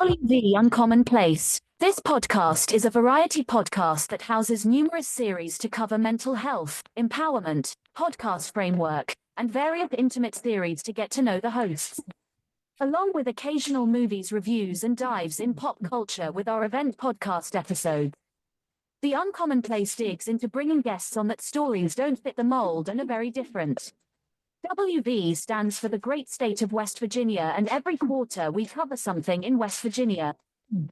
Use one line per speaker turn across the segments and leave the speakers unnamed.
WV Uncommonplace. This podcast is a variety podcast that houses numerous series to cover mental health, empowerment, podcast framework, and various intimate theories to get to know the hosts, along with occasional movies reviews and dives in pop culture with our event podcast episodes. The Uncommonplace digs into bringing guests on that stories don't fit the mold and are very different. WV stands for the great state of West Virginia, and every quarter we cover something in West Virginia.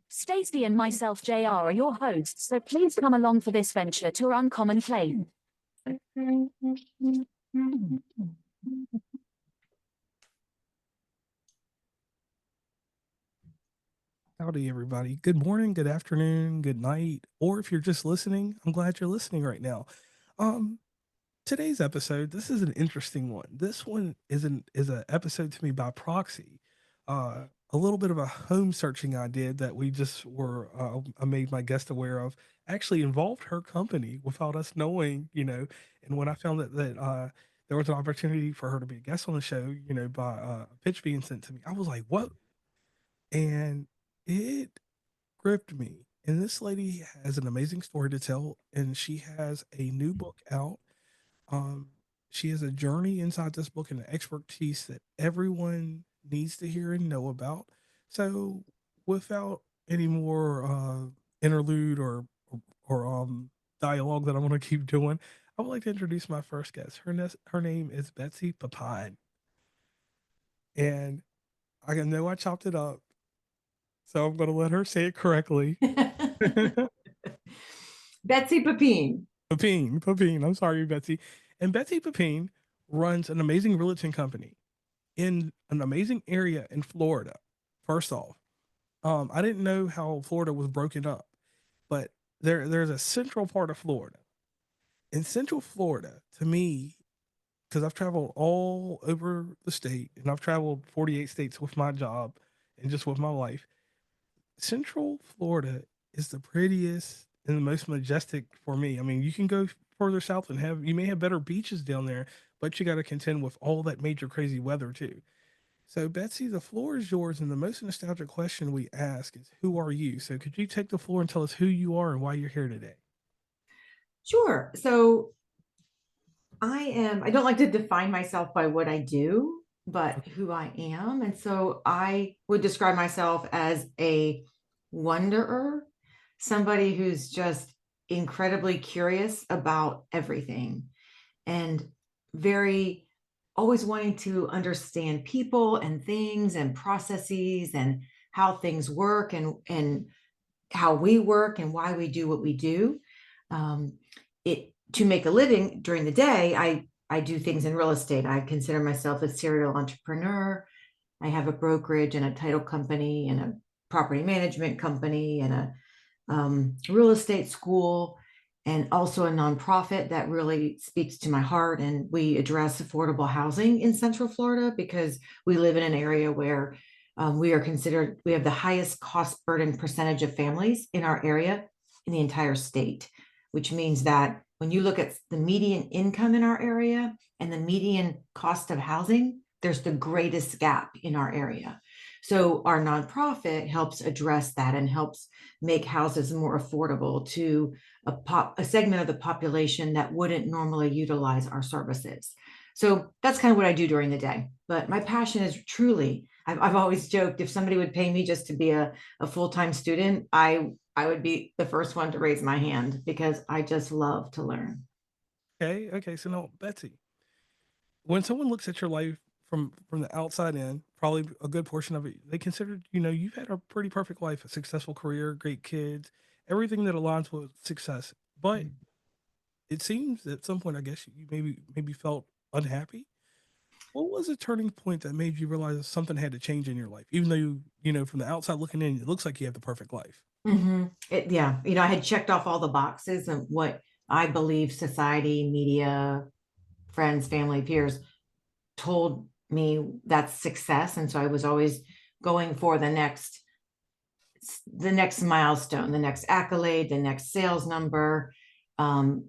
Stacey and myself, JR, are your hosts, so please come along for this venture to our uncommon place.
Howdy, everybody. Good morning, good afternoon, good night, or if you're just listening, I'm glad you're listening right now. Today's episode, this is an interesting one. This one is an episode to me by proxy. A little bit of a home searching I did that we just were I made my guest aware of actually involved her company without us knowing, and when I found that there was an opportunity for her to be a guest on the show, by a pitch being sent to me, I was like, what? And it gripped me. And this lady has an amazing story to tell, and she has a new book out. Um, she has a journey inside this book and an expertise that everyone needs to hear and know about. So, without any more interlude or dialogue that I'm going to keep doing, I would like to introduce my first guest. Her name is Betsy Pepine, and I know I chopped it up, so I'm going to let her say it correctly.
Betsy Pepine.
Pepine. I'm sorry, Betsy. And Betsy Pepine runs an amazing real estate company in an amazing area in Florida. First off, I didn't know how Florida was broken up, but there's a central part of Florida. In Central Florida, to me, because I've traveled all over the state and I've traveled 48 states with my job and just with my life, Central Florida is the prettiest and the most majestic for me. I mean, you can go further south and you may have better beaches down there, but you got to contend with all that major crazy weather too. So, Betsy, the floor is yours, and the most nostalgic question we ask is, "Who are you?" So, could you take the floor and tell us who you are and why you're here today?
Sure. So I don't like to define myself by what I do, but who I am. And so I would describe myself as a wanderer, somebody who's just incredibly curious about everything and very always wanting to understand people and things and processes and how things work and how we work and why we do what we do. It to make a living during the day, I do things in real estate. I consider myself a serial entrepreneur. I have a brokerage and a title company and a property management company and a real estate school, and also a nonprofit that really speaks to my heart. And we address affordable housing in Central Florida because we live in an area where we have the highest cost burden percentage of families in our area in the entire state, which means that when you look at the median income in our area and the median cost of housing, there's the greatest gap in our area. So our nonprofit helps address that and helps make houses more affordable to a segment of the population that wouldn't normally utilize our services. So that's kind of what I do during the day. But my passion is truly, I've always joked, if somebody would pay me just to be a full-time student, I would be the first one to raise my hand because I just love to learn.
Okay. So now, Betsy, when someone looks at your life from the outside in, probably a good portion of it, they consider, you've had a pretty perfect life, a successful career, great kids, everything that aligns with success. But it seems at some point, I guess you maybe felt unhappy. What was a turning point that made you realize that something had to change in your life, even though from the outside looking in, it looks like you have the perfect life?
Yeah, I had checked off all the boxes of what I believe society, media, friends, family, peers told me that's success. And so I was always going for the next milestone, the next accolade, the next sales number,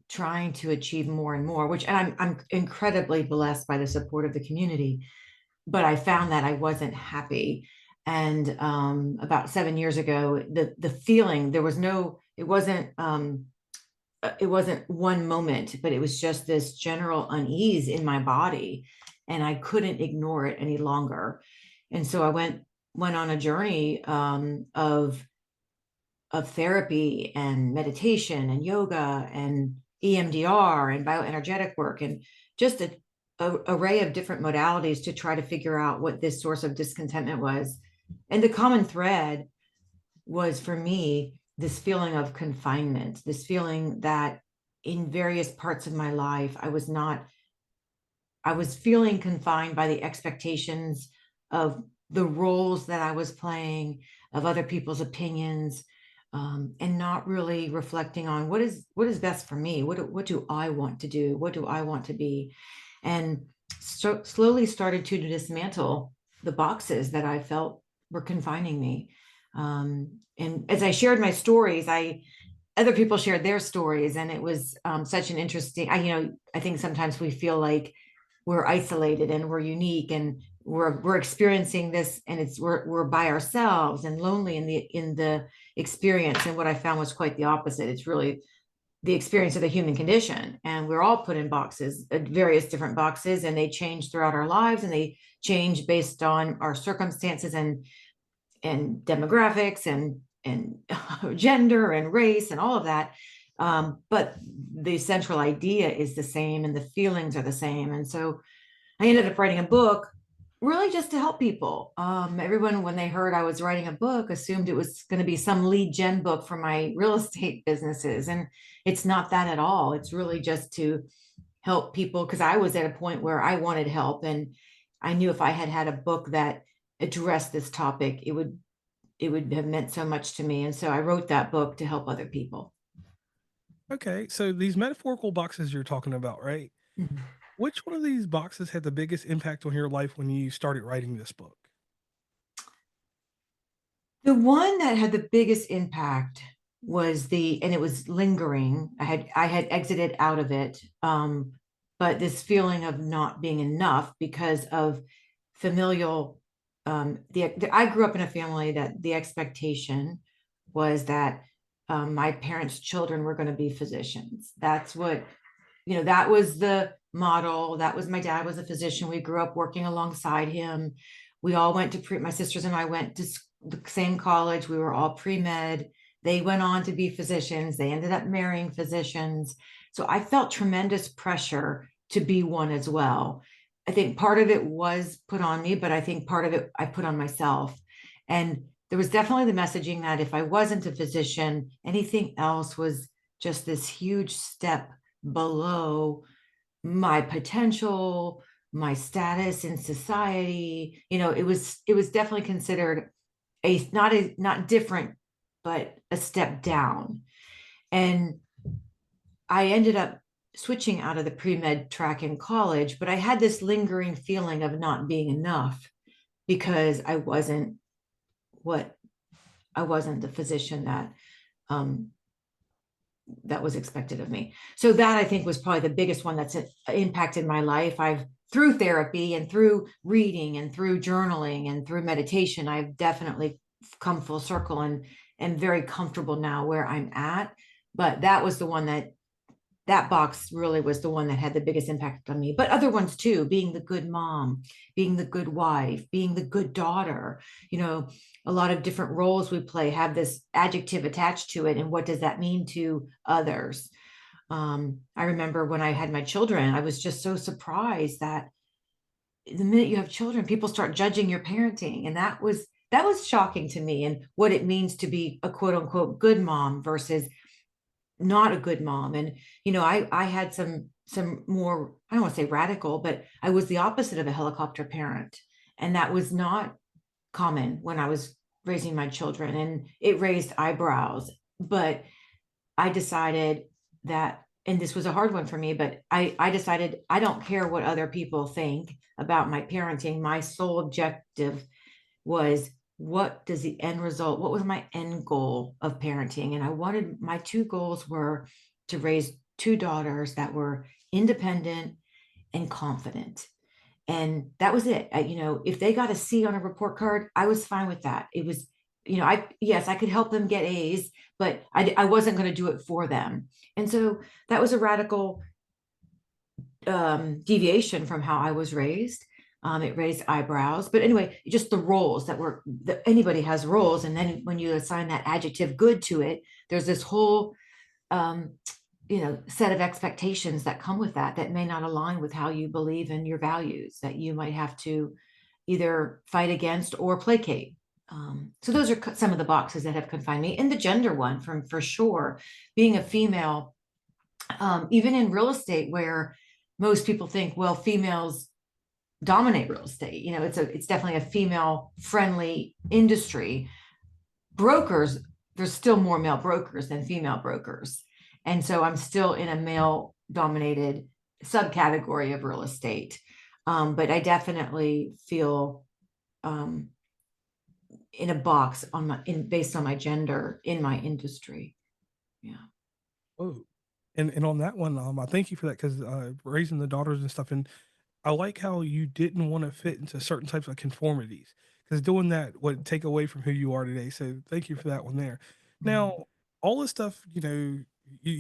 trying to achieve more and more, and I'm incredibly blessed by the support of the community. But I found that I wasn't happy. And about 7 years ago, the feeling, it wasn't one moment, but it was just this general unease in my body, and I couldn't ignore it any longer. And so I went on a journey of therapy and meditation and yoga and EMDR and bioenergetic work, and just a array of different modalities to try to figure out what this source of discontentment was. And the common thread was, for me, this feeling of confinement, this feeling that in various parts of my life, I was feeling confined by the expectations of the roles that I was playing, of other people's opinions, and not really reflecting on what is best for me. What do I want to do? What do I want to be? And slowly started to dismantle the boxes that I felt were confining me. And as I shared my stories, other people shared their stories, and it was such an interesting. I think sometimes we feel like we're isolated and we're unique, and we're experiencing this, and we're by ourselves and lonely in the experience. And what I found was quite the opposite. It's really the experience of the human condition, and we're all put in boxes, various different boxes, and they change throughout our lives, and they change based on our circumstances and demographics and gender and race and all of that. But the central idea is the same, and the feelings are the same. And so I ended up writing a book, really just to help people. Everyone, when they heard I was writing a book, assumed it was going to be some lead gen book for my real estate businesses. And it's not that at all. It's really just to help people, because I was at a point where I wanted help. And I knew if I had had a book that addressed this topic, it would have meant so much to me. And so I wrote that book to help other people.
Okay, so these metaphorical boxes you're talking about, right?
Mhm.
Which one of these boxes had the biggest impact on your life when you started writing this book?
The one that had the biggest impact was and it was lingering. I had exited out of it. But this feeling of not being enough because of familial, I grew up in a family that the expectation was that my parents' children were going to be physicians. That's what, that was the model. That was, my dad was a physician. We grew up working alongside him. We all went to my sisters and I went to the same college. We were all pre-med. They went on to be physicians. They ended up marrying physicians. So I felt tremendous pressure to be one as well. I think part of it was put on me, but I think part of it I put on myself. And there was definitely the messaging that if I wasn't a physician, anything else was just this huge step below my potential, my status in society. It was definitely considered not different, but a step down. And I ended up switching out of the pre-med track in college, but I had this lingering feeling of not being enough because I wasn't the physician that was expected of me. So that, I think, was probably the biggest one that's impacted my life. Through therapy and through reading and through journaling and through meditation, I've definitely come full circle and very comfortable now where I'm at. But that was the one that box really was the one that had the biggest impact on me. But other ones too, being the good mom, being the good wife, being the good daughter. A lot of different roles we play have this adjective attached to it. And what does that mean to others? I remember when I had my children, I was just so surprised that the minute you have children, people start judging your parenting. And that was shocking to me, and what it means to be a quote unquote good mom versus not a good mom. And I had some more, I don't want to say radical, but I was the opposite of a helicopter parent, and that was not common when I was raising my children, and it raised eyebrows. But I decided that, and this was a hard one for me, but I decided I don't care what other people think about my parenting. My sole objective was, what does the end result, what was my end goal of parenting? And my two goals were to raise two daughters that were independent and confident. And that was it. If they got a C on a report card, I was fine with that. It was, yes, I could help them get A's, but I wasn't going to do it for them. And so that was a radical deviation from how I was raised. It raised eyebrows, but anyway, just the roles that anybody has roles. And then when you assign that adjective good to it, there's this whole, set of expectations that come with that may not align with how you believe in your values, that you might have to either fight against or placate. So those are some of the boxes that have confined me. And the gender one, for sure, being a female, even in real estate, where most people think, well, females dominate real estate. It's definitely a female friendly industry. Brokers, there's still more male brokers than female brokers. And so I'm still in a male dominated subcategory of real estate. But I definitely feel in a box based on my gender in my industry. Yeah.
Oh, and on that one, I thank you for that, because raising the daughters and stuff, and I like how you didn't want to fit into certain types of conformities, because doing that would take away from who you are today. So thank you for that one there. Now, all this stuff, you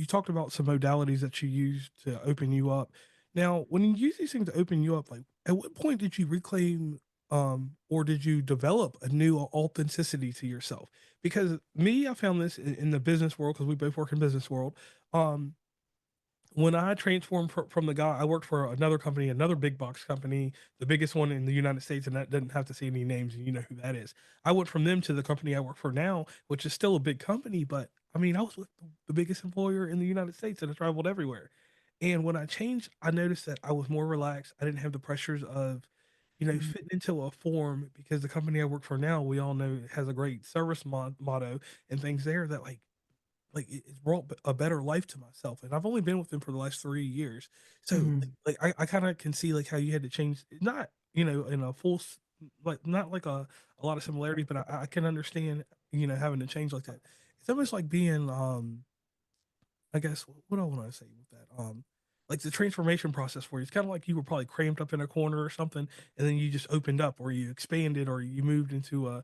talked about some modalities that you use to open you up. Now, when you use these things to open you up, like at what point did you reclaim or did you develop a new authenticity to yourself? Because me, I found this in the business world, because we both work in business world. Um, when I transformed from the guy, I worked for another company, another big box company, the biggest one in the United States, and that doesn't have to say any names, and you know who that is. I went from them to the company I work for now, which is still a big company, but I mean, I was with the biggest employer in the United States, and I traveled everywhere. And when I changed, I noticed that I was more relaxed. I didn't have the pressures of, fitting into a form, because the company I work for now, we all know, has a great service motto and things there that it's brought a better life to myself, and I've only been with them for the last 3 years. So I kind of can see like how you had to change, not in a not like a lot of similarities, but I can understand having to change like that. It's almost like being I guess, what do I want to say with that? Like the transformation process for you. It's kind of like you were probably cramped up in a corner or something, and then you just opened up, or you expanded, or you moved into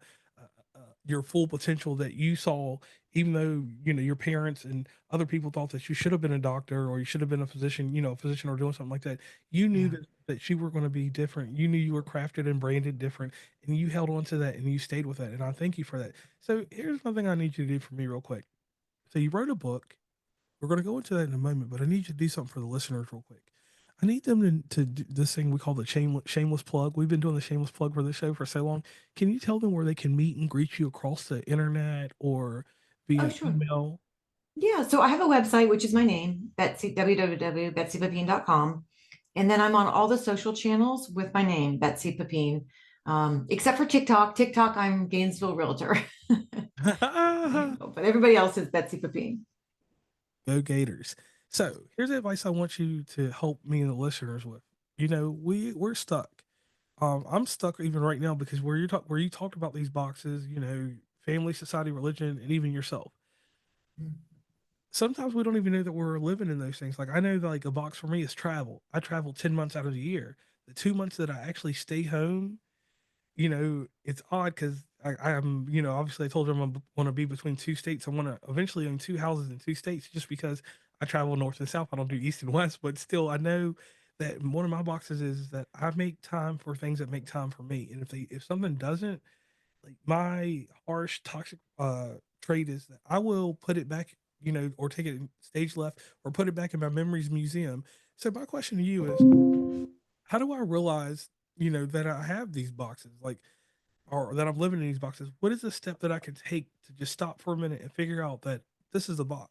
your full potential that you saw, even though your parents and other people thought that you should have been a doctor, or you should have been a physician, a physician, or doing something like that. You knew that you were going to be different. You knew you were crafted and branded different, and you held on to that and you stayed with that. And I thank you for that. So here's one thing I need you to do for me real quick. So you wrote a book. We're going to go into that in a moment, but I need you to do something for the listeners real quick. I need them to do this thing we call the shameless plug. We've been doing the shameless plug for this show for so long. Can you tell them where they can meet and greet you across the internet or
Oh,
via
sure.
email?
Yeah. So I have a website, which is my name, www.betsypepine.com. And then I'm on all the social channels with my name, Betsy Pepine, except for TikTok. TikTok, I'm Gainesville Realtor. But everybody else is Betsy Pepine.
Go Gators. So here's the advice I want you to help me and the listeners with. We're stuck. I'm stuck even right now, because where you talked about these boxes, family, society, religion, and even yourself. Sometimes we don't even know that we're living in those things. Like, I know that, like, a box for me is travel. I travel 10 months out of the year. The 2 months that I actually stay home, it's odd, because I'm, obviously I told you I want to be between two states. I want to eventually own two houses in two states, just because I travel north and south. I don't do east and west, but still, I know that one of my boxes is that I make time for things that make time for me. And if something doesn't, like, my harsh, toxic trait is that I will put it back, or take it stage left, or put it back in my memories museum. So my question to you is, how do I realize, that I have these boxes, like, or that I'm living in these boxes? What is the step that I can take to just stop for a minute and figure out that this is a box?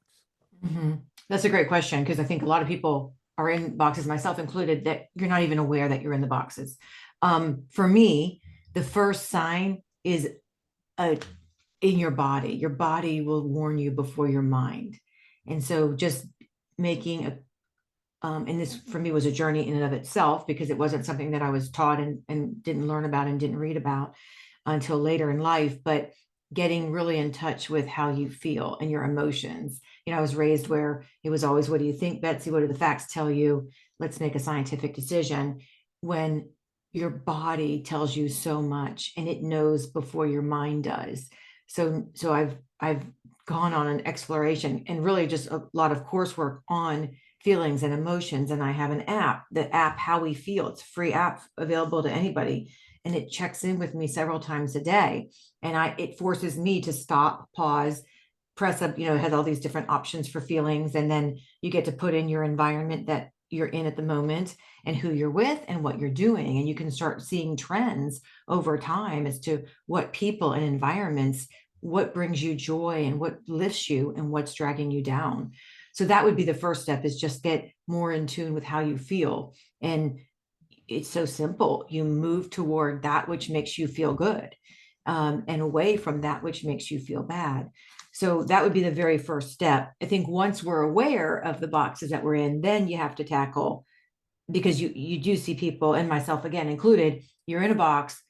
That's a great question, because I think a lot of people are in boxes, myself included, that you're not even aware that you're in the boxes. For me, the first sign is in your body. Your body will warn you before your mind. And so just making and this for me was a journey in and of itself, because it wasn't something that I was taught and didn't learn about and didn't read about until later in life, but getting really in touch with how you feel and your emotions. I was raised where it was always, what do you think, Betsy? What do the facts tell you? Let's make a scientific decision. When your body tells you so much, and it knows before your mind does. So I've gone on an exploration and really just a lot of coursework on feelings and emotions. And I have an app, the app How We Feel. It's a free app available to anybody, and it checks in with me several times a day. And it forces me to stop, pause, press up, it has all these different options for feelings. And then you get to put in your environment that you're in at the moment and who you're with and what you're doing. And you can start seeing trends over time as to what people and environments, what brings you joy and what lifts you and what's dragging you down. So that would be the first step, is just get more in tune with how you feel. And it's so simple. You move toward that which makes you feel good, and away from that which makes you feel bad. So that would be the very first step. I think once we're aware of the boxes that we're in, then you have to tackle, because you do see people, and myself again included, you're in a box,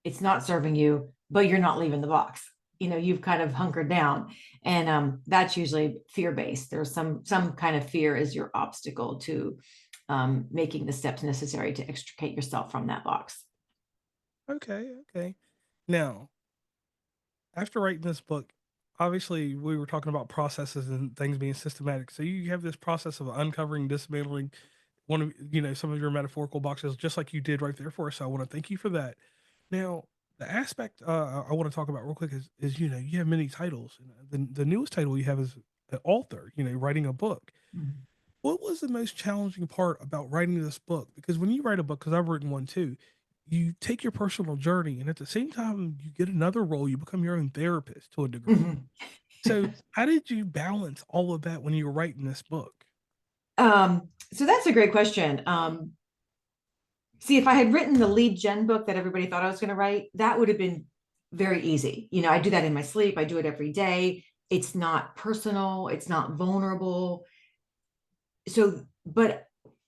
it's not serving you, but you're not leaving the box. You've kind of hunkered down, and that's usually fear-based. There's some kind of fear is your obstacle to making the steps necessary to extricate yourself from that box.
Okay. Now, after writing this book, obviously we were talking about processes and things being systematic. So you have this process of uncovering, dismantling one of some of your metaphorical boxes, just like you did right there for us. So I want to thank you for that. Now, the aspect I want to talk about real quick is you have many titles. The newest title you have is an author. Writing a book.
Mm-hmm.
What was the most challenging part about writing this book? Because when you write a book, because I've written one too, you take your personal journey, and at the same time, you get another role. You become your own therapist to a degree.
Mm-hmm.
So, how did you balance all of that when you were writing this book?
So that's a great question. See, if I had written the lead gen book that everybody thought I was going to write, that would have been very easy. I do that in my sleep. I do it every day. It's not personal. It's not vulnerable. But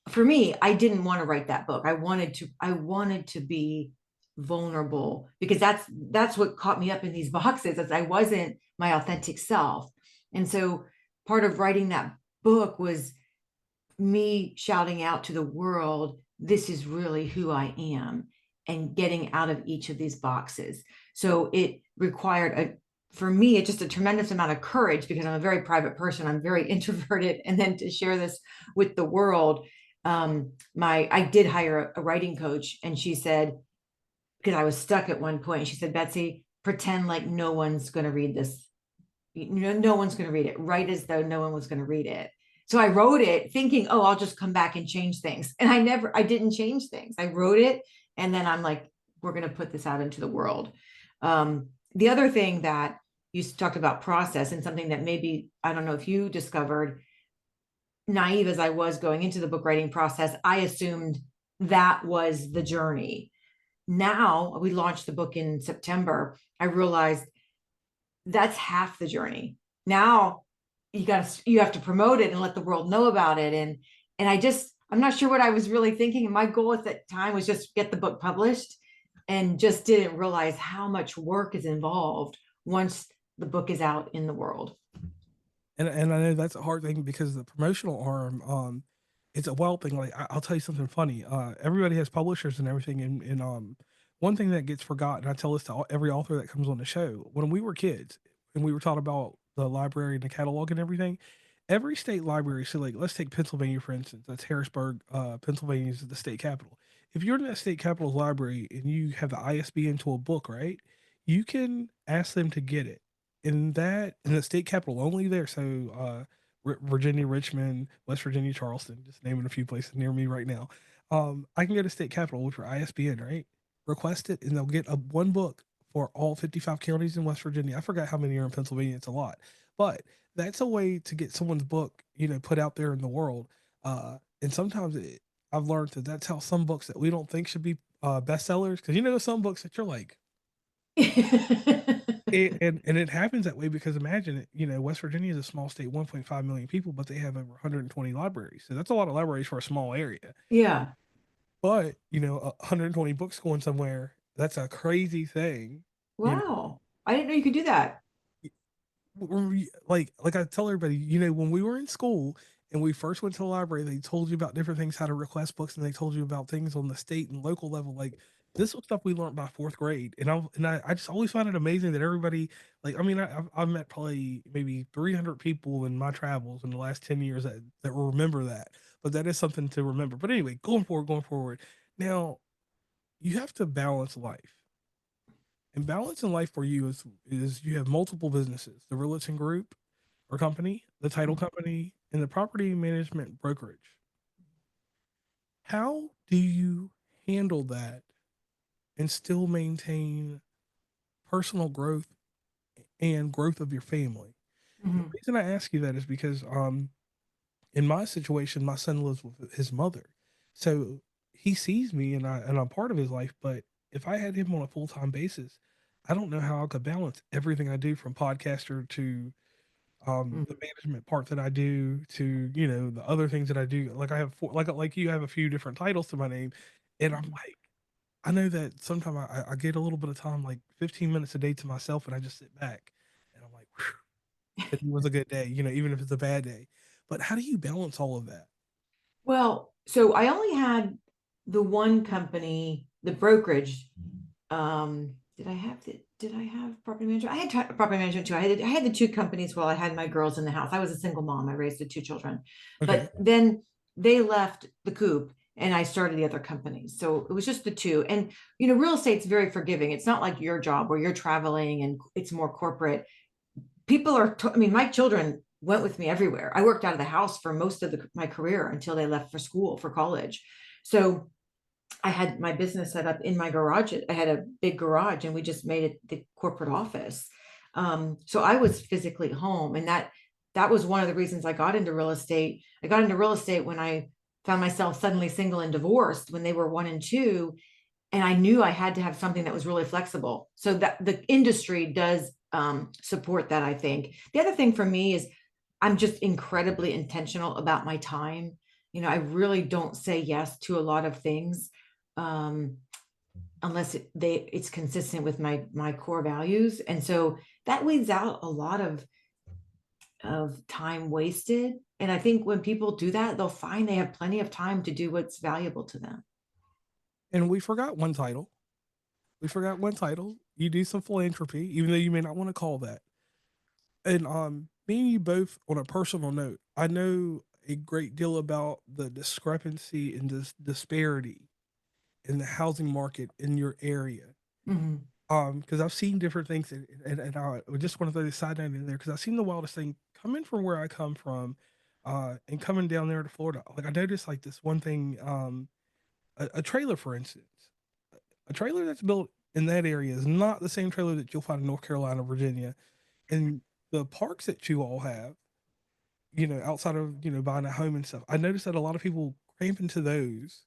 for me, I didn't want to write that book. I wanted to be vulnerable, because that's what caught me up in these boxes, as I wasn't my authentic self. And so part of writing that book was me shouting out to the world, this is really who I am, and getting out of each of these boxes. So it required for me, it's just a tremendous amount of courage, because I'm a very private person. I'm very introverted. And then to share this with the world, I did hire a writing coach, and she said, because I was stuck at one point, she said, Betsy, pretend like no one's going to read this. No one's going to read it. Write as though no one was going to read it. So I wrote it thinking, oh, I'll just come back and change things. And I didn't change things. I wrote it. And then I'm like, we're going to put this out into the world. The other thing that you talked about process, and something that maybe, I don't know if you discovered, naive as I was going into the book writing process, I assumed that was the journey. Now we launched the book in September. I realized that's half the journey. Now you have to promote it and let the world know about it. And I'm not sure what I was really thinking. And my goal at that time was just get the book published, and just didn't realize how much work is involved once the book is out in the world.
And I know that's a hard thing, because the promotional arm, it's a wild thing. Like I'll tell you something funny. Everybody has publishers and everything, and one thing that gets forgotten. I tell this to every author that comes on the show. When we were kids and we were taught about the library and the catalog and everything, every state library. So like, let's take Pennsylvania for instance. That's Harrisburg, Pennsylvania is the state capital. If you're in that state capital's library and you have the ISBN to a book, right? You can ask them to get it in the state capital only there. So Virginia, Richmond, West Virginia, Charleston, just naming a few places near me right now. I can go to state capital, which are ISBN, right? Request it, and they'll get one book for all 55 counties in West Virginia. I forgot how many are in Pennsylvania. It's a lot, but that's a way to get someone's book, put out there in the world. And sometimes I've learned that that's how some books that we don't think should be bestsellers, because there's some books that you're like, and it happens that way because imagine it, West Virginia is a small state, 1.5 million people, but they have over 120 libraries. So that's a lot of libraries for a small area.
Yeah.
But, 120 books going somewhere, that's a crazy thing.
Wow. I didn't know you could do that.
Like I tell everybody, when we were in school And we first went to the library. They told you about different things, how to request books, and they told you about things on the state and local level. Like this was stuff we learned by fourth grade. And I just always find it amazing that everybody, like, I mean, I've met probably maybe 300 people in my travels in the last 10 years that will remember that. But that is something to remember. But anyway, going forward. Now, you have to balance life. And balance in life for you is you have multiple businesses, the Realty Group or company, the title company, and the property management brokerage. How do you handle that and still maintain personal growth and growth of your family? And the
Mhm.
reason I ask you that is because in my situation, my son lives with his mother. So he sees me and I'm part of his life, but if I had him on a full-time basis, I don't know how I could balance everything I do from podcaster to the
Mhm.
management part that I do to, you know, the other things that I do. Like I have like you have a few different titles to my name. And I'm
Mhm.
like, I know that sometimes I get a little bit of time, like 15 minutes a day to myself, and I just sit back and I'm like, it was a good day, you know, even if it's a bad day. But how do you balance all of that?
Well, so I only had the one company, the brokerage. Did I have property management? I had property management too. I had the two companies while I had my girls in the house. I was a single mom. I raised the two children,
Okay.
but then they left the coop and I started the other companies. So it was just the two. And real estate's very forgiving. It's not like your job where you're traveling and it's more corporate. People are, I mean, my children went with me everywhere. I worked out of the house for most of my career until they left for school, for college. So I had my business set up in my garage. I had a big garage and we just made it the corporate office. So I was physically home, and that was one of the reasons I got into real estate. I got into real estate when I found myself suddenly single and divorced when they were 1 and 2, and I knew I had to have something that was really flexible. So that the industry does support that, I think. The other thing for me is I'm just incredibly intentional about my time. I really don't say yes to a lot of things um, unless it's consistent with my core values, and so that weeds out a lot of time wasted. And I think when people do that, they'll find they have plenty of time to do what's valuable to them.
And we forgot one title. We forgot one title. You do some philanthropy, even though you may not want to call that. And me and you both on a personal note, I know a great deal about the discrepancy and this disparity in the housing market in your area.
Mhm.
Because I've seen different things, and I just want to throw this side note in there because I've seen the wildest thing coming from where I come from, and coming down there to Florida. Like I noticed like this one thing, a trailer, for instance, a trailer that's built in that area is not the same trailer that you'll find in North Carolina, Virginia, and the parks that you all have, you know, outside of, you know, buying a home and stuff. I noticed that a lot of people cramp into those,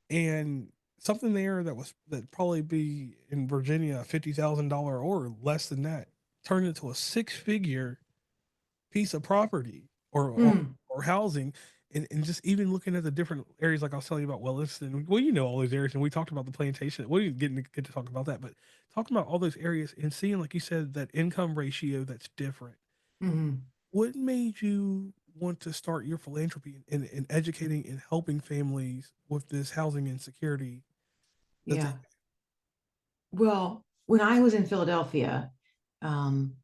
and something there that probably be in Virginia $50,000 or less than that turned into a six-figure piece of property
Mm.
or housing. And just even looking at the different areas, like I was telling you about Williston, well, you know, all those areas, and we talked about the plantation. We didn't get to talk about that, but talking about all those areas and seeing, like you said, that income ratio that's different.
Mhm.
What made you want to start your philanthropy in educating and helping families with this housing insecurity that they?
Yeah. Well, when I was in Philadelphia, um,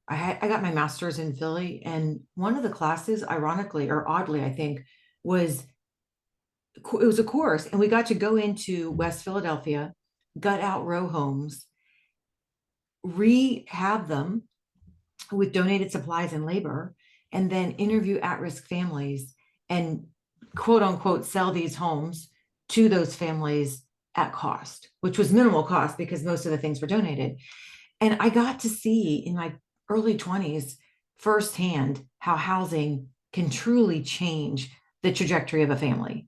I got my master's in Philly, and one of the classes, ironically or oddly, I think, was it was a course, and we got to go into West Philadelphia, gut out row homes, rehab them with donated supplies and labor, and then interview at-risk families and quote unquote sell these homes to those families at cost, which was minimal cost because most of the things were donated. And I got to see in my early 20s firsthand how housing can truly change the trajectory of a family.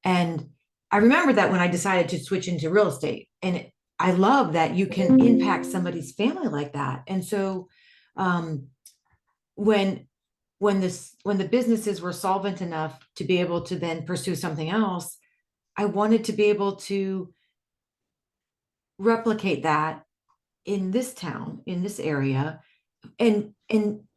And I remember that when I decided to switch into real estate. And I love that you can impact somebody's family like that. And so um, when when the businesses were solvent enough to be able to then pursue something else, I wanted to be able to replicate that in this town, in this area, and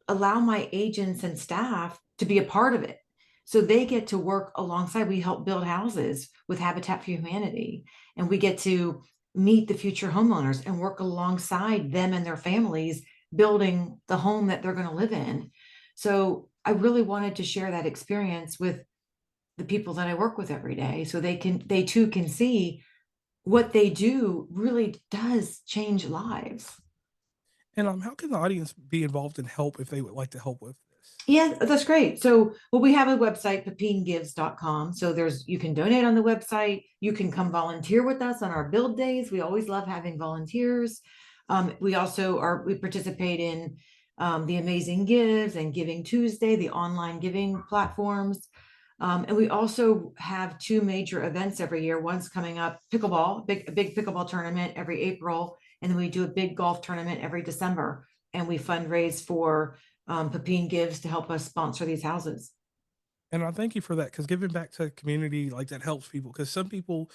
allow my agents and staff to be a part of it. So they get to work alongside. We help build houses with Habitat for Humanity, and we get to meet the future homeowners and work alongside them and their families building the home that they're going to live in. So I really wanted to share that experience with the people that I work with every day, so they too can see what they do really does change lives.
And how can the audience be involved and help if they would like to help with this?
Yeah, that's great. So, well, we have a website, pepinegives.com. So you can donate on the website. You can come volunteer with us on our build days. We always love having volunteers. We participate in the Amazing Gives and Giving Tuesday, the online giving platforms. And we also have two major events every year. One's coming up, pickleball, a big pickleball tournament every April. And then we do a big golf tournament every December. And we fundraise for Pepine Gives to help us sponsor these houses.
And I thank you for that, because giving back to the community like that helps people, because some people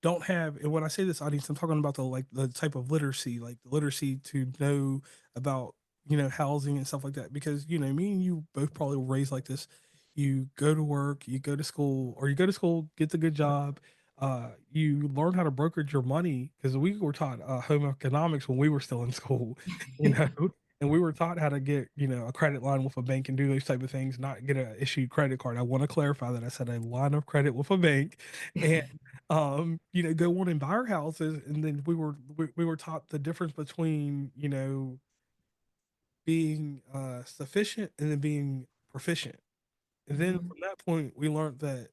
don't have. And when I say this audience, I'm talking about the type of literacy, like the literacy to know about housing and stuff like that. Because me and you both probably were raised like this. You go to work, you go to school, or you go to school, get the good job. You learn how to brokerage your money, because we were taught home economics when we were still in school. You know, and we were taught how to get a credit line with a bank and do those type of things, not get a issued credit card. I want to clarify that I said a line of credit with a bank, and go on and buy our houses. And then we were taught the difference between being sufficient and then being proficient. And then from that point we learned that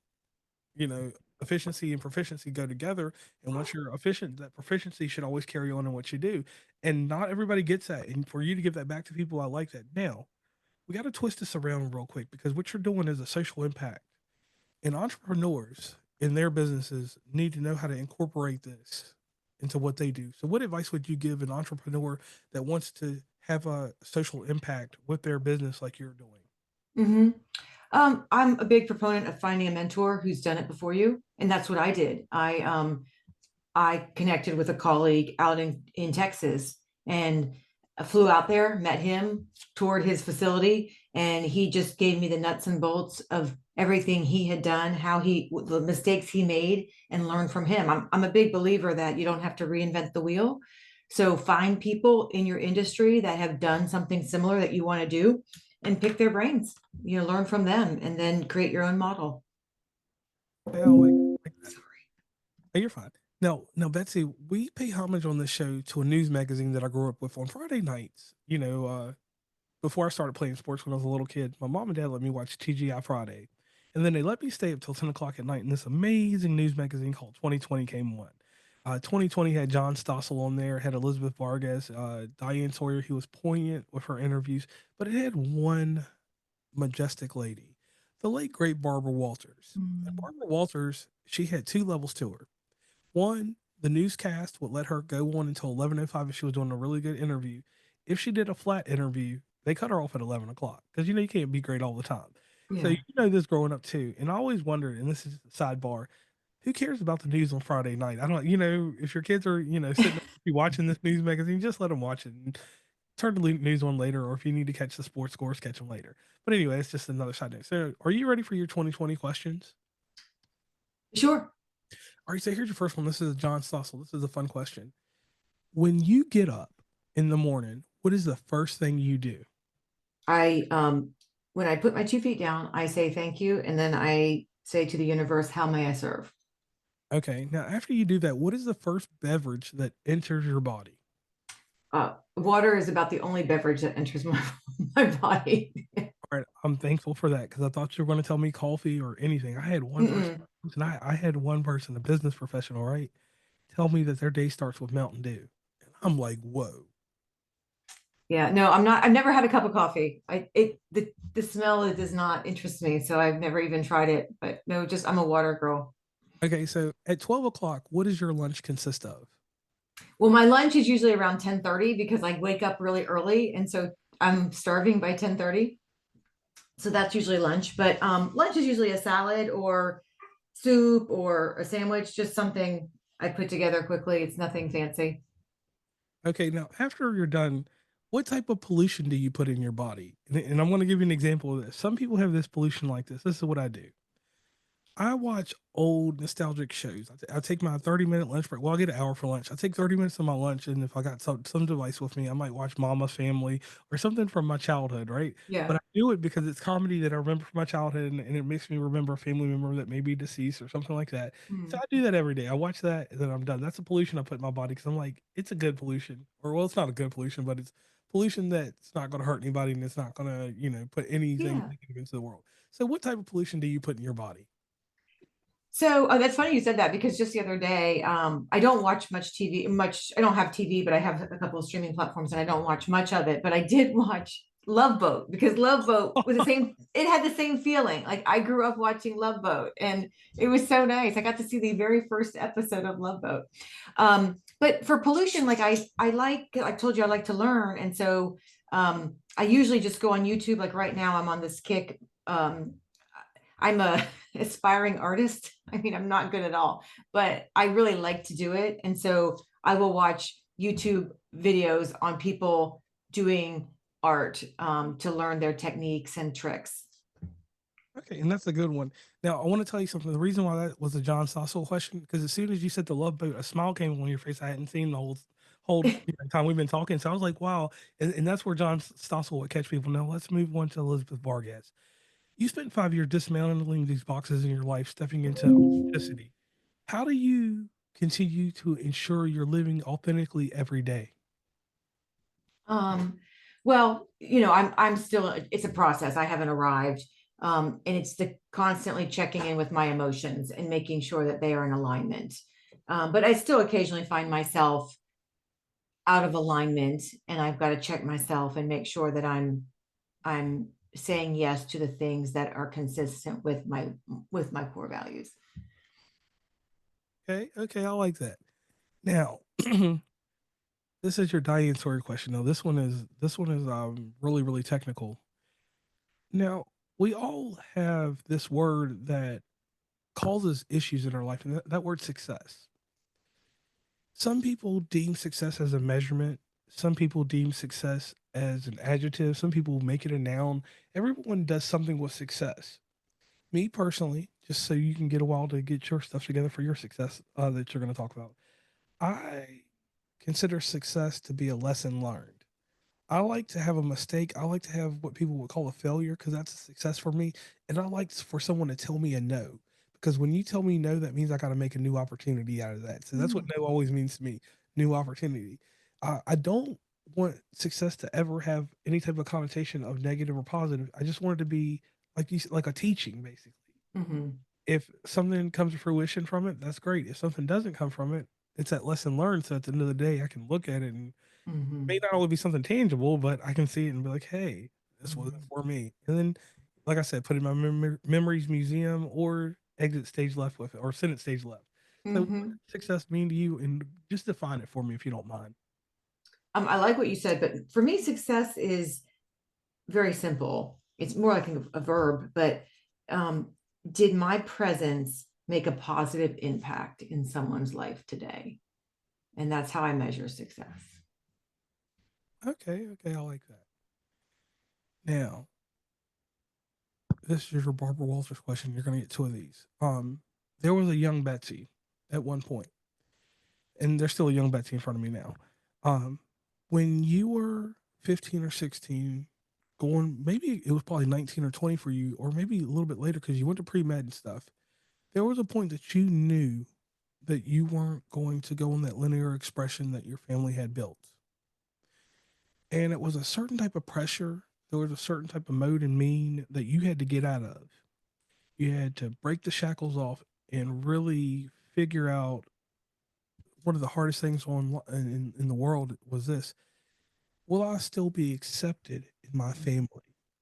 efficiency and proficiency go together. And once you're efficient, that proficiency should always carry on in what you do. And not everybody gets that. And for you to give that back to people, I like that. Now, we got to twist this around real quick, because what you're doing is a social impact. And entrepreneurs in their businesses need to know how to incorporate this into what they do. So, what advice would you give an entrepreneur that wants to have a social impact with their business like you're doing?
Mm-hmm. I'm a big proponent of finding a mentor who's done it before you, and that's what I did. I connected with a colleague out in Texas, and I flew out there, met him, toured his facility, and he just gave me the nuts and bolts of everything he had done, the mistakes he made, and learn from him. I'm a big believer that you don't have to reinvent the wheel. So find people in your industry that have done something similar that you want to do, and pick their brains, learn from them, and then create your own model.
Now, like that. Hey, you're fine. Now, Betsy, we pay homage on this show to a news magazine that I grew up with on Friday nights. Before I started playing sports when I was a little kid, my mom and dad let me watch TGI Friday. And then they let me stay up till 10 o'clock at night. And this amazing news magazine called 2020 came on. 2020 had John Stossel on there, had Elizabeth Vargas, Diane Sawyer. He was poignant with her interviews, but it had one majestic lady, the late, great Barbara Walters. And Barbara Walters, she had two levels to her. One, the newscast would let her go on until 11:05 if she was doing a really good interview. If she did a flat interview, they cut her off at 11 o'clock, because you can't be great all the time. So this growing up too. And I always wondered, and this is a sidebar, who cares about the news on Friday night? I don't, if your kids are, sitting up watching this news magazine, just let them watch it and turn the news on later. Or if you need to catch the sports scores, catch them later. But anyway, it's just another side note. So are you ready for your 2020 questions?
Sure.
All right, so here's your first one. This is John Stossel. This is a fun question. When you get up in the morning, what is the first thing you do?
When I put my 2 feet down, I say thank you, and then I say to the universe, how may I serve?
Okay, now after you do that, what is the first beverage that enters your body?
Water is about the only beverage that enters my body.
All right, I'm thankful for that, because I thought you were going to tell me coffee or anything. I had one person, and I had one person, a business professional, right, tell me that their day starts with Mountain Dew. And I'm like, whoa.
Yeah, no, I've never had a cup of coffee. The smell, it does not interest me, so I've never even tried it. But no, I'm a water girl.
Okay, so at 12 o'clock, what does your lunch consist of?
Well, my lunch is usually around 10:30 because I wake up really early, and so I'm starving by 10:30. So that's usually lunch. But lunch is usually a salad or soup or a sandwich, just something I put together quickly. It's nothing fancy.
Okay, now after you're done what type of pollution do you put in your body? And I'm going to give you an example of this. Some people have this pollution like this. This is what I do. I watch old nostalgic shows. I take my 30-minute lunch break. Well, I get an hour for lunch. I take 30 minutes of my lunch, and if I got some device with me, I might watch Mama Family or something from my childhood, right?
Yeah.
But I do it because it's comedy that I remember from my childhood, and it makes me remember a family member that may be deceased or something like that. So
Mm.
I do that every day. I watch that, and then I'm done. That's a pollution I put in my body because I'm like, it's a good pollution, or well, it's not a good pollution, but it's pollution that's not going to hurt anybody and it's not going to, put anything
Yeah.
negative into the world. So, what type of pollution do you put in your body?
So that's funny you said that because just the other day, I don't watch much TV, I don't have TV, but I have a couple of streaming platforms and I don't watch much of it, but I did watch Love Boat because Love Boat was the same, it had the same feeling. Like I grew up watching Love Boat and it was so nice. I got to see the very first episode of Love Boat. But for pollution, like I told you, I like to learn. And so I usually just go on YouTube. Like right now I'm on this kick. I'm a aspiring artist. I mean, I'm not good at all, but I really like to do it. And so I will watch YouTube videos on people doing art to learn their techniques and tricks.
Okay, and that's a good one. Now, I want to tell you something. The reason why that was a John Stossel question, because as soon as you said the love boat, a smile came on your face. I hadn't seen the whole time we've been talking. So I was like, wow. And that's where John Stossel would catch people. Now, let's move on to Elizabeth Vargas. You spent 5 years dismantling these boxes in your life, stepping into authenticity. How do you continue to ensure you're living authentically every day?
Well, I'm still, it's a process. I haven't arrived. And it's the constantly checking in with my emotions and making sure that they are in alignment. But I still occasionally find myself out of alignment and I've got to check myself and make sure that I'm saying yes to the things that are consistent with my core values.
Okay, I like that. Now, this is your Diane Sawyer question. Now, this one is really really technical. Now, we all have this word that causes issues in our life, and that word success. Some people deem success as a measurement. Some people deem success as an adjective. Some people make it a noun. Everyone does something with success. Me personally, just so you can get a while to get your stuff together for your success that you're going to talk about, I consider success to be a lesson learned. I like to have a mistake. I like to have what people would call a failure because that's a success for me. And I like for someone to tell me a no because when you tell me no, that means I got to make a new opportunity out of that. So that's what no always means to me, new opportunity. I don't want success to ever have any type of connotation of negative or positive. I just want it to be like like a teaching, basically.
Mm-hmm.
If something comes to fruition from it, that's great. If something doesn't come from it, it's that lesson learned. So at the end of the day, I can look at it and
Mm-hmm.
may not only be something tangible, but I can see it and be like, hey, this wasn't
Mm-hmm.
for me. And then, like I said, put it in my memories museum or exit stage left with it or sentence stage left. So, what
Mm-hmm.
does success mean to you? And just define it for me if you don't mind.
I like what you said, but for me, success is very simple. It's more like a verb, but um, did my presence make a positive impact in someone's life today? And that's how I measure success.
Okay, I like that. Now, this is your Barbara Walters question. You're going to get two of these. There was a young Betsy at one point, and there's still a young Betsy in front of me now. Um, when you were 15 or 16, going maybe it was probably 19 or 20 for you, or maybe a little bit later because you went to pre med and stuff. There was a point that you knew that you weren't going to go on that linear expression that your family had built. And it was a certain type of pressure. There was a certain type of mode and mean that you had to get out of. You had to break the shackles off and really figure out one of the hardest things in the world was this: will I still be accepted in my family?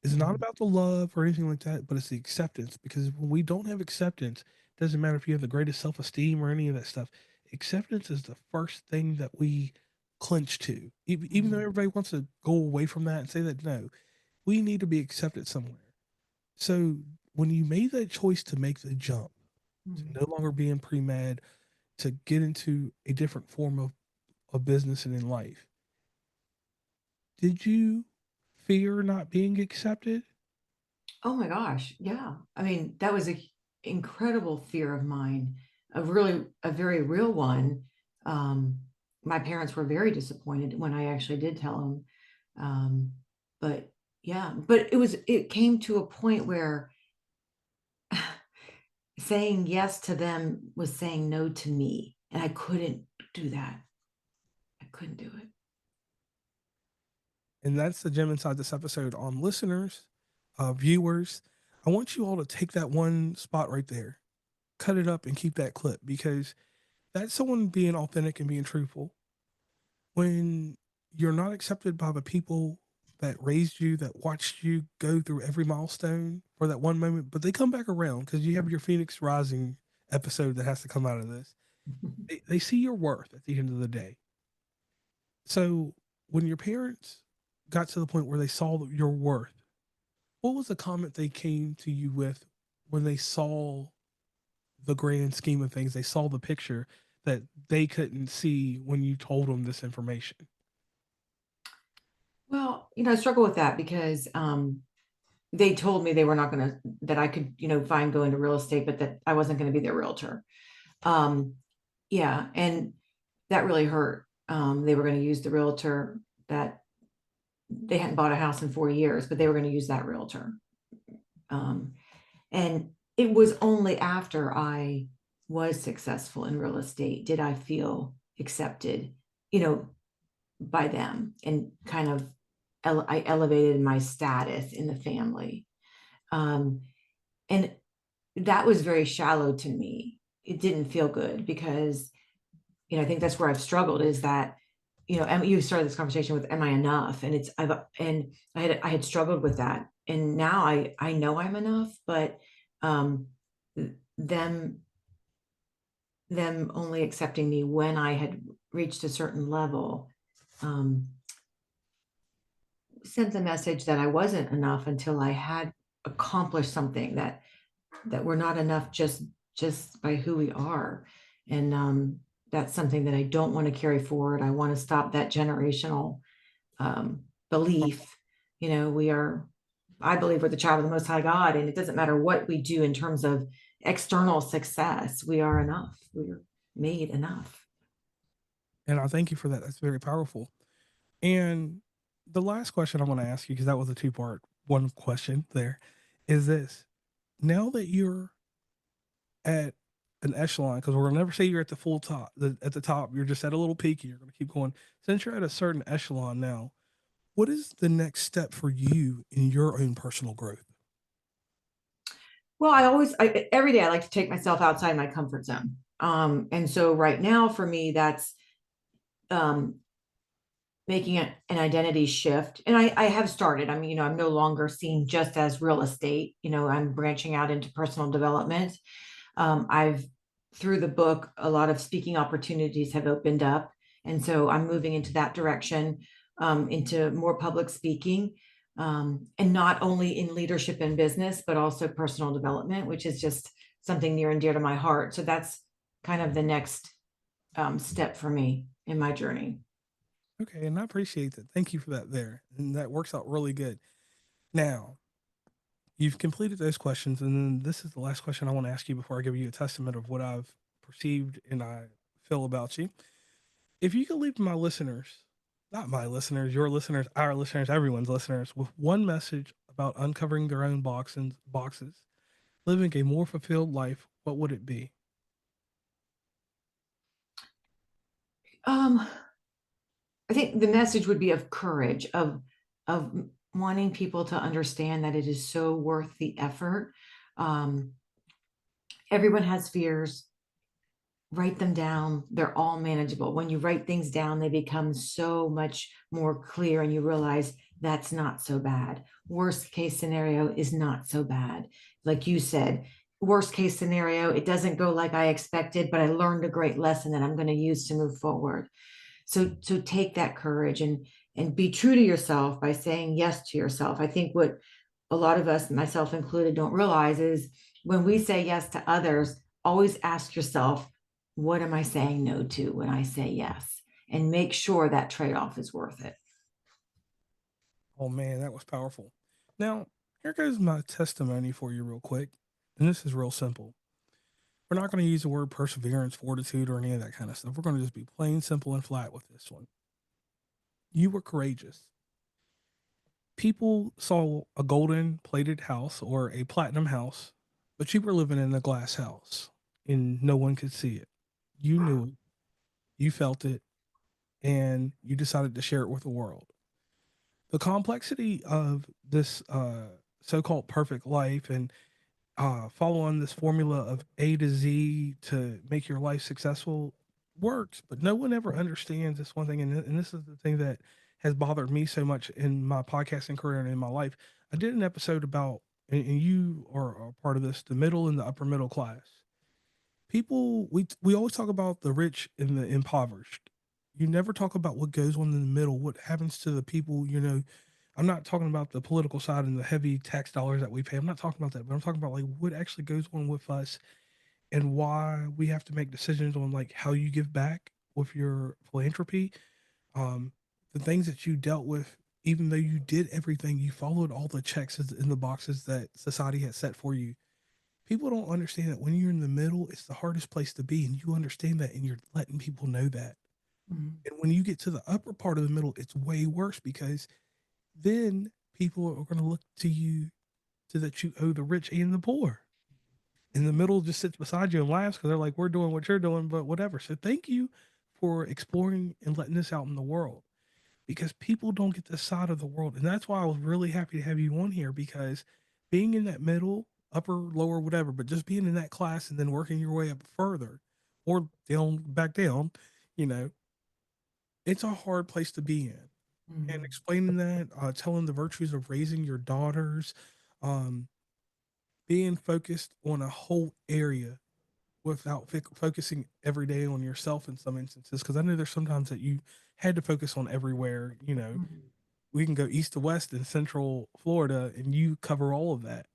It's not
Mhm.
about the love or anything like that, but it's the acceptance. Because when we don't have acceptance, it doesn't matter if you have the greatest self esteem or any of that stuff. Acceptance is the first thing that we clinch to. Even though
Mhm.
everybody wants to go away from that and say that, no, we need to be accepted somewhere. So when you made that choice to make the jump, to
Mhm.
no longer be in pre med, to get into a different form of business and in life, did you fear not being accepted?
Oh my gosh. Yeah. I mean, that was a incredible fear of mine, a very real one. Um, my parents were very disappointed when I actually did tell them. But yeah, but it came to a point where saying yes to them was saying no to me. And I couldn't do that. I couldn't do it.
And that's the gem inside this episode. On listeners, viewers, I want you all to take that one spot right there, cut it up and keep that clip, because that's someone being authentic and being truthful. When you're not accepted by the people that raised you, that watched you go through every milestone for that one moment, but they come back around because you have your Phoenix Rising episode that has to come out of this. They see your worth at the end of the day. So when your parents got to the point where they saw your worth, what was the comment they came to you with when they saw the grand scheme of things? They saw the picture that they couldn't see when you told them this information.
Well, I struggle with that because they told me they were not going to, that I could, fine, go into real estate, but that I wasn't going to be their realtor. Yeah. And that really hurt. They were going to use the realtor that they hadn't bought a house in 4 years, but they were going to use that realtor. And it was only after I was successful in real estate did I feel accepted, by them, and kind of I elevated my status in the family. And that was very shallow to me. It didn't feel good because, I think that's where I've struggled, is that, you started this conversation with, am I enough? And I had struggled with that. And now I know I'm enough, but them only accepting me when I had reached a certain level sent the message that I wasn't enough until I had accomplished something, that we're not enough just by who we are. And that's something that I don't want to carry forward. I want to stop that generational belief. I believe we're the child of the Most High God, and it doesn't matter what we do in terms of external success. We are enough. We're made enough.
And I thank you for that. That's very powerful. And the last question I want to ask you, because that was a two-part one question there, is this. Now that you're at an echelon, because we're going to never say you're at the full top, at the top, you're just at a little peak, and you're going to keep going. Since you're at a certain echelon now, what is the next step for you in your own personal growth?
Well, every day I like to take myself outside my comfort zone. And so right now for me, that's making an identity shift. And I have started. I mean, I'm no longer seen just as real estate. I'm branching out into personal development. Through the book, a lot of speaking opportunities have opened up. And so I'm moving into that direction, into more public speaking, and not only in leadership and business, but also personal development, which is just something near and dear to my heart. So that's kind of the next step for me in my journey.
Okay, and I appreciate that. Thank you for that there. And that works out really good. Now, you've completed those questions, and then this is the last question I want to ask you before I give you a testament of what I've perceived and I feel about you. If you could leave my listeners, not my listeners, your listeners, our listeners, everyone's listeners, with one message about uncovering their own boxes, living a more fulfilled life, what would it be?
I think the message would be of courage, of wanting people to understand that it is so worth the effort. Everyone has fears. Write them down. They're all manageable. When you write things down, they become so much more clear, and you realize that's not so bad. Worst case scenario is not so bad. Like you said, worst case scenario, it doesn't go like I expected, but I learned a great lesson that I'm going to use to move forward. So take that courage and be true to yourself by saying yes to yourself. I think what a lot of us, myself included, don't realize is when we say yes to others, always ask yourself, what am I saying no to when I say yes? And make sure that trade-off is worth it.
Oh man, that was powerful. Now, here goes my testimony for you real quick. And this is real simple. We're not going to use the word perseverance, fortitude, or any of that kind of stuff. We're going to just be plain, simple, and flat with this one. You were courageous. People saw a golden plated house or a platinum house, but you were living in a glass house and no one could see it. You knew it, you felt it, and you decided to share it with the world. The complexity of this so-called perfect life and following this formula of A to Z to make your life successful works, but no one ever understands this one thing. And this is the thing that has bothered me so much in my podcasting career and in my life. I did an episode about, and you are a part of this, the middle and the upper middle class. People, we always talk about the rich and the impoverished. You never talk about what goes on in the middle, what happens to the people, I'm not talking about the political side and the heavy tax dollars that we pay. I'm not talking about that, but I'm talking about like what actually goes on with us and why we have to make decisions on like how you give back with your philanthropy. Um, the things that you dealt with, even though you did everything, you followed all the checks in the boxes that society has set for you. People don't understand that when you're in the middle, it's the hardest place to be, and you understand that, and you're letting people know that.
Mhm.
And when you get to the upper part of the middle, it's way worse because then people are going to look to you to that you owe the rich and the poor. In the middle just sits beside you and laughs because they're like, we're doing what you're doing, but whatever. So thank you for exploring and letting this out in the world because people don't get this side of the world. And that's why I was really happy to have you on here because being in that middle, upper, lower, whatever, but just being in that class and then working your way up further or down, back down, you know, it's a hard place to be in. And
Mhm.
explaining that, telling the virtues of raising your daughters, um, being focused on a whole area without focusing every day on yourself in some instances. Because I know there's sometimes that you had to focus on everywhere.
Mhm.
We can go east to west in Central Florida, and you cover all of that.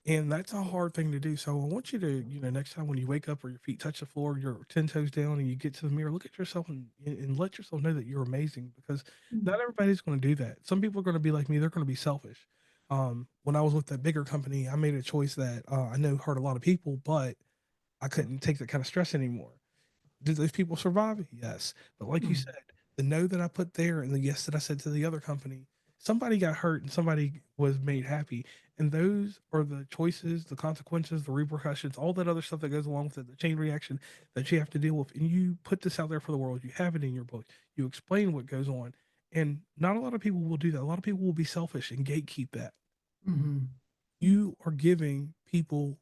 And that's a hard thing to do. So I want you to, next time when you wake up or your feet touch the floor, you're 10 toes down and you get to the mirror, look at yourself and let yourself know that you're amazing because not everybody's going to do that. Some people are going to be like me. They're going to be selfish. When I was with that bigger company, I made a choice that I know hurt a lot of people, but I couldn't take that kind of stress anymore. Did those people survive? Yes. But like you
Mhm.
said, the no that I put there and the yes that I said to the other company, somebody got hurt and somebody was made happy. And those are the choices, the consequences, the repercussions, all that other stuff that goes along with it, the chain reaction that you have to deal with. And you put this out there for the world. You have it in your book. You explain what goes on. And not a lot of people will do that. A lot of people will be selfish and gatekeep that.
Mhm.
You are giving people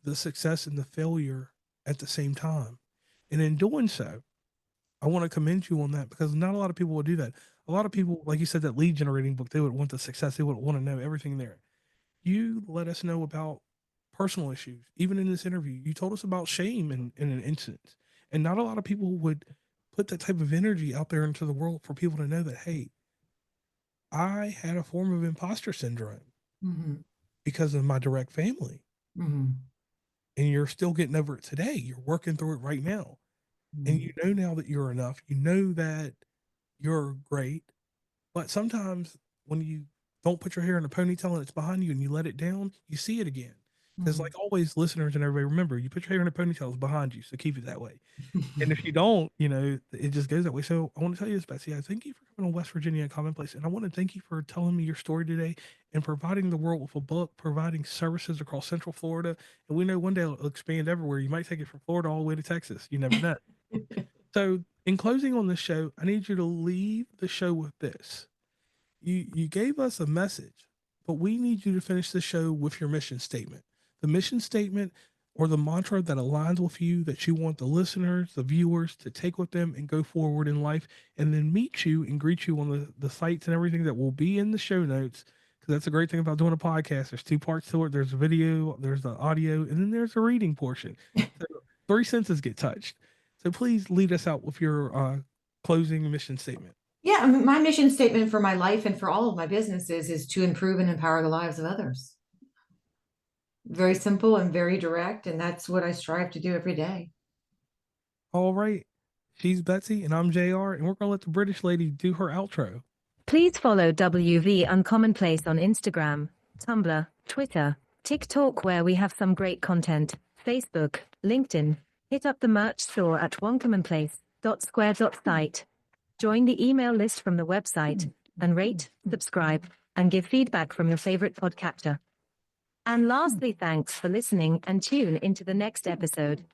the success and the failure at the same time. And in doing so, I want to commend you on that because not a lot of people will do that. A lot of people, like you said, that lead generating book, they would want the success. They would want to know everything there. You let us know about personal issues. Even in this interview, you told us about shame in an instance. And not a lot of people would put that type of energy out there into the world for people to know that, hey, I had a form of imposter syndrome
Mhm.
because of my direct family.
Mhm.
And you're still getting over it today. You're working through it right now. And
Mhm.
you know now that you're enough. You know that you're great. But sometimes when you don't put your hair in a ponytail and it's behind you and you let it down, you see it again. Because,
Mhm.
like always, listeners and everybody, remember, you put your hair in a ponytail, it's behind you. So keep it that way. And if you don't, it just goes that way. So I want to tell you this, Betsy. I thank you for coming on West Virginia Commonplace. And I want to thank you for telling me your story today and providing the world with a book, providing services across Central Florida. And we know one day it'll expand everywhere. You might take it from Florida all the way to Texas. You never know. So, in closing on this show, I need you to leave the show with this. You gave us a message, but we need you to finish the show with your mission statement. The mission statement or the mantra that aligns with you that you want the listeners, the viewers to take with them and go forward in life and then meet you and greet you on the sites and everything that will be in the show notes. Because that's the great thing about doing a podcast. There's two parts to it. There's a video, there's the audio, and then there's a reading portion. So three senses get touched. So please lead us out with your closing mission statement.
Yeah, my mission statement for my life and for all of my businesses is to improve and empower the lives of others. Very simple and very direct, and that's what I strive to do every day.
All right. She's Betsy and I'm JR, and we're going to let the British lady do her outro.
Please follow WV Uncommonplace on Instagram, Tumblr, Twitter, TikTok, where we have some great content, Facebook, LinkedIn. Hit up the merch store at uncommonplace.square.site. Join the email list from the website, and rate, subscribe, and give feedback from your favorite podcatcher. And lastly, thanks for listening, and tune into the next episode.